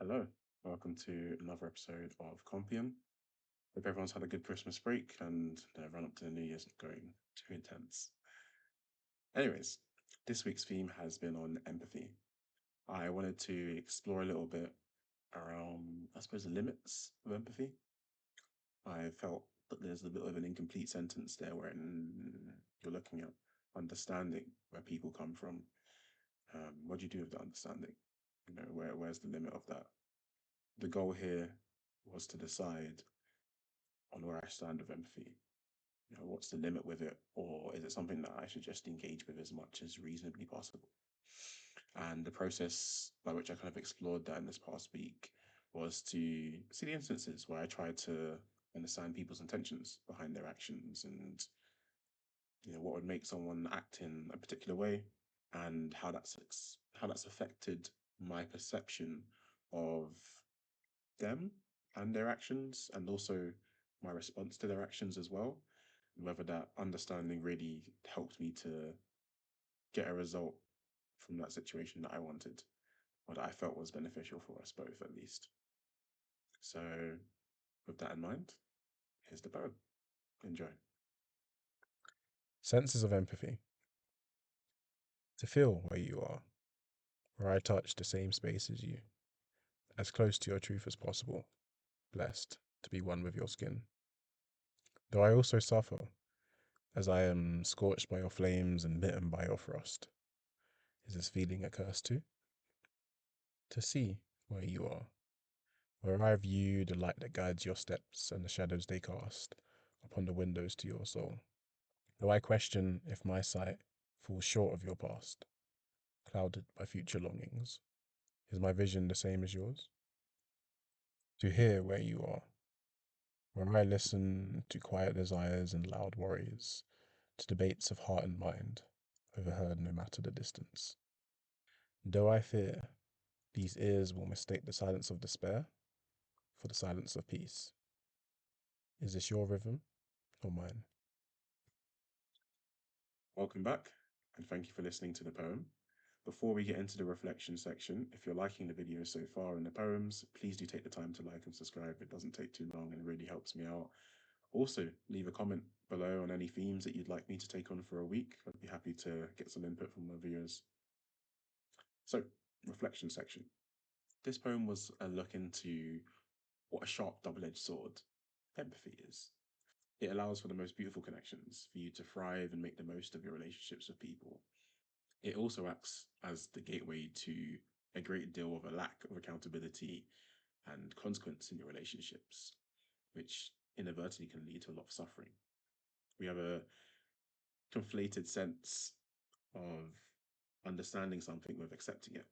Hello, welcome to another episode of Compion. Hope everyone's had a good Christmas break and the run up to the New Year's not going too intense. Anyways, this week's theme has been on empathy. I wanted to explore a little bit around, I suppose, the limits of empathy. I felt that there's a bit of an incomplete sentence there where you're looking at understanding where people come from. What do you do with the understanding? Where's the limit of that? The goal here was to decide on where I stand with empathy. What's the limit with it? Or is it something that I should just engage with as much as reasonably possible? And the process by which I kind of explored that in this past week was to see the instances where I tried to understand people's intentions behind their actions and what would make someone act in a particular way and how that's affected my perception of them and their actions, and also my response to their actions as well. Whether that understanding really helped me to get a result from that situation that I wanted, or that I felt was beneficial for us both, at least. So, with that in mind, here's the poem. Enjoy. Senses of empathy. To feel where you are, where I touch the same space as you, as close to your truth as possible, blessed to be one with your skin. Though I also suffer, as I am scorched by your flames and bitten by your frost. Is this feeling a curse too? To see where you are, where I view the light that guides your steps and the shadows they cast upon the windows to your soul. Though I question if my sight falls short of your past, clouded by future longings. Is my vision the same as yours? To hear where you are, where I listen to quiet desires and loud worries, to debates of heart and mind, overheard no matter the distance. Though I fear, these ears will mistake the silence of despair for the silence of peace. Is this your rhythm or mine? Welcome back, and thank you for listening to the poem. Before we get into the reflection section, if you're liking the video so far and the poems, please do take the time to like and subscribe. It doesn't take too long and it really helps me out. Also, leave a comment below on any themes that you'd like me to take on for a week. I'd be happy to get some input from my viewers. So, reflection section. This poem was a look into what a sharp double-edged sword empathy is. It allows for the most beautiful connections, for you to thrive and make the most of your relationships with people. It also acts as the gateway to a great deal of a lack of accountability and consequence in your relationships, which inadvertently can lead to a lot of suffering. We have a conflated sense of understanding something with accepting it.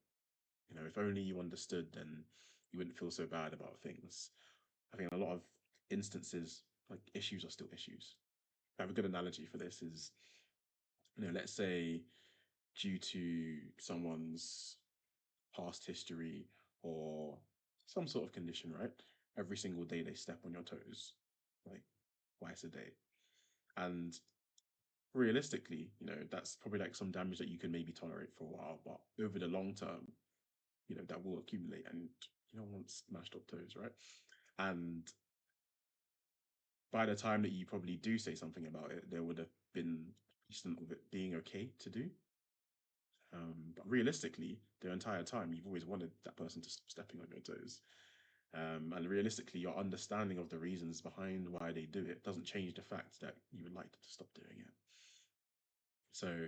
If only you understood, then you wouldn't feel so bad about things. I think in a lot of instances, like, issues are still issues. I have a good analogy for this is, let's say due to someone's past history or some sort of condition, right? Every single day they step on your toes, like twice a day. And realistically, that's probably like some damage that you can maybe tolerate for a while, but over the long term, that will accumulate and you don't want smashed up toes, right? And by the time that you probably do say something about it, there would have been instant of it being okay to do. But realistically, the entire time you've always wanted that person to stop stepping on your toes. And realistically, your understanding of the reasons behind why they do it doesn't change the fact that you would like them to stop doing it. So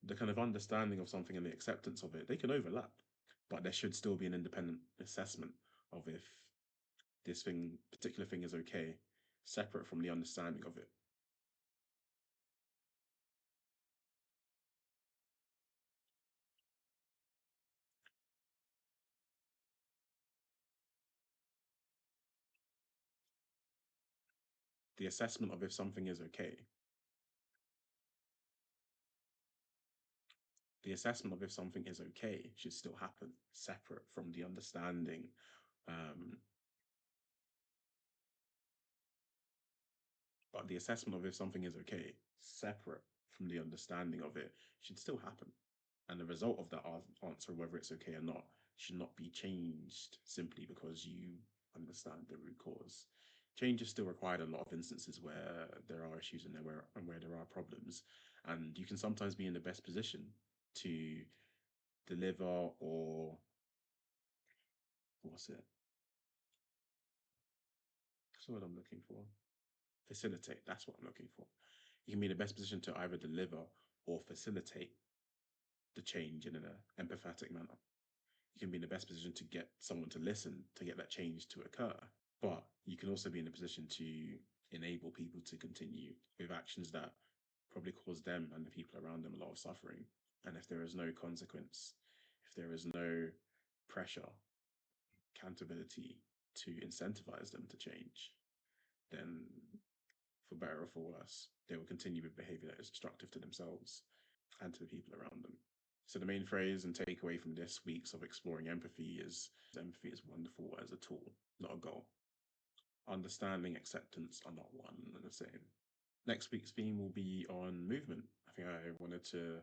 the kind of understanding of something and the acceptance of it, they can overlap, but there should still be an independent assessment of if this particular thing is okay, separate from the understanding of it. The assessment of if something is okay. The assessment of if something is okay should still happen, separate from the understanding. Um, but the assessment of if something is okay, separate from the understanding of it, should still happen. And the result of that answer, whether it's okay or not, should not be changed simply because you understand the root cause. Change is still required in a lot of instances where there are issues and where there are problems, and you can sometimes be in the best position to deliver or what's it? That's what I'm looking for. Facilitate. That's what I'm looking for. You can be in the best position to either deliver or facilitate the change in an empathetic manner. You can be in the best position to get someone to listen to get that change to occur. But you can also be in a position to enable people to continue with actions that probably cause them and the people around them a lot of suffering. And if there is no consequence, if there is no pressure, accountability to incentivize them to change, then for better or for worse, they will continue with behavior that is destructive to themselves and to the people around them. So the main phrase and takeaway from this week's of exploring empathy is wonderful as a tool, not a goal. Understanding, acceptance are not one and the same. Next week's theme will be on movement. I think I wanted to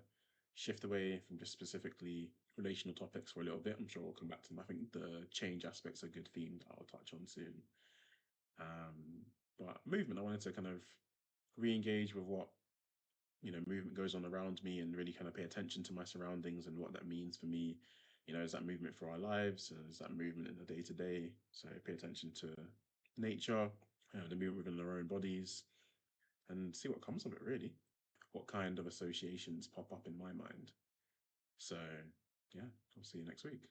shift away from just specifically relational topics for a little bit. I'm sure we'll come back to them. I think the change aspect's a good theme that I'll touch on soon. But movement, I wanted to kind of re-engage with what movement goes on around me and really kind of pay attention to my surroundings and what that means for me. Is that movement for our lives? Is that movement in the day to day? So pay attention to nature, the movement within our own bodies, and see what comes of it, really. What kind of associations pop up in my mind. So, yeah, I'll see you next week.